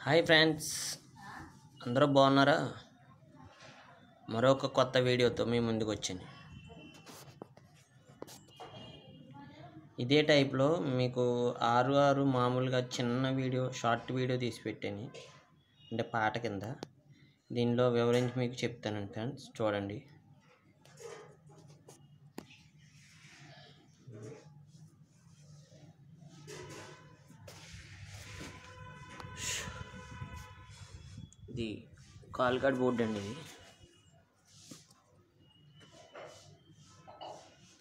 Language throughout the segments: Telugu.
హాయ్ ఫ్రెండ్స్, అందరూ బాగున్నారా? మరొక కొత్త వీడియోతో మీ ముందుకు వచ్చాను. ఇదే టైప్లో మీకు ఆరు మామూలుగా చిన్న వీడియో, షార్ట్ వీడియో తీసి పెట్టాను, అంటే పాట కింద. దీనిలో వివరించి మీకు చెప్తాను ఫ్రెండ్స్, చూడండి. ఇది కాల్ కార్డ్ బోర్డు అండి. ఇది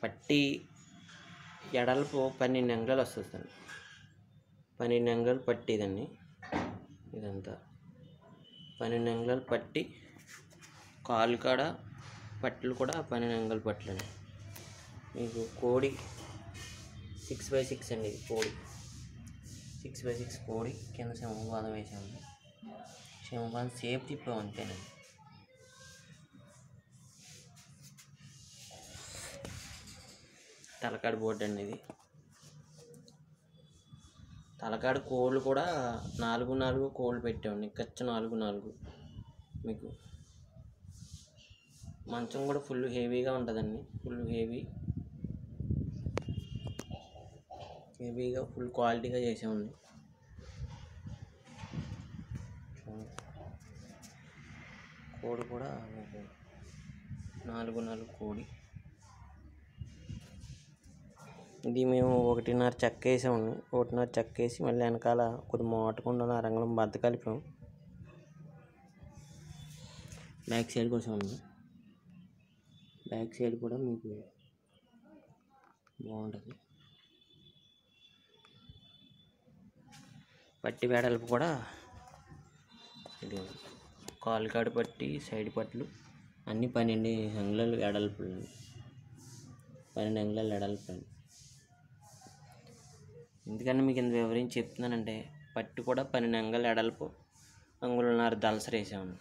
పట్టి ఎడల్పు 12 అంగుళాలు వస్తుంది. 12 అంగుళాలు పట్టి ఇదండి. ఇదంతా 12 అంగుళాలు పట్టి, కాలు కాడ పట్లు కూడా 12 అంగుళాలు పట్లండి. మీకు కోడి 6x6 అండి. ఇది కోడి 6x6 కోడి కింద సింహపాదం వేసాము. సింహపాదం సేఫ్ తిప్పాము అంతేనండి. తలకాడ బోర్డు అండి. ఇది తలకాడ కోళ్ళు కూడా 4 కోళ్ళు పెట్టామండి. ఖర్చు 4 మీకు మంచం కూడా ఫుల్ హెవీగా ఉంటుందండి. ఫుల్ హెవీగా ఫుల్ క్వాలిటీగా చేసామండి. కోడి కూడా మీకు 4 కోడి. ఇది మేము 1.5 చెక్క వేసామండి. 1.5 చెక్క వేసి మళ్ళీ వెనకాల కొద్ది మోటకుండా రంగులం బద్ద కలిపాము. బ్యాక్ సైడ్ కోసం ఉంది. బ్యాక్ సైడ్ కూడా మీకు బాగుంటుంది. పట్టి వెడల్పు కూడా ఇది కాలు కాడు పట్టి, సైడ్ పట్లు అన్నీ 12 అంగుళాలు వెడల్పు. 12 అంగుళాలు వెడల్పు. ఎందుకంటే మీకు ఇంత వివరించి చెప్తున్నానంటే, పట్టి కూడా 12 అంగుళాలు వెడల్పు, అంగుళన్నర దళసరి వేసామండి.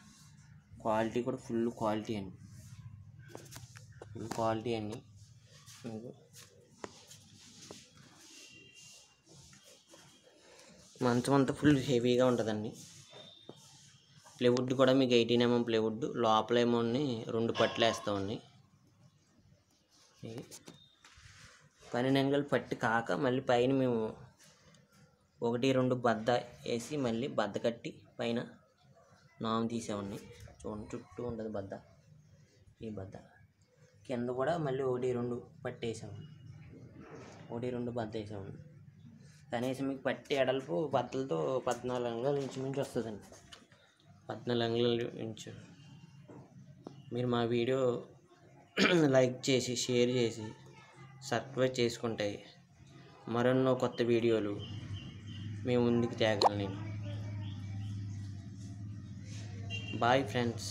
క్వాలిటీ కూడా ఫుల్ క్వాలిటీ అండి. మీకు మంచం అంతా ఫుల్ హెవీగా ఉంటుందండి. ప్లేవుడ్ కూడా మీకు 18 mm ప్లేవుడ్. లోపల ఏమో 2 పట్లు వేస్తామండి. 12 అంగుళాలు పట్టి కాక మళ్ళీ పైన మేము 1-2 బద్ద వేసి మళ్ళీ బద్ద కట్టి పైన నాము తీసామండి. చూడండి, చుట్టూ ఉంటుంది బద్ద. ఈ బద్ద కింద కూడా మళ్ళీ 1-2 పట్టి వేసాము. 1-2 బద్ద వేసాము. కనీసం మీకు పట్టి ఎడల్పు బద్దలతో 14 అంగుళాలు ఇంచుమించు వస్తుందండి. 14 అంగుళాలు ఇంచు. మీరు మా వీడియో లైక్ చేసి, షేర్ చేసి, సబ్స్క్రైబ్ చేసుకుంటే మరెన్నో కొత్త వీడియోలు మేము ముందుకు తేగలను నేను. Bye friends.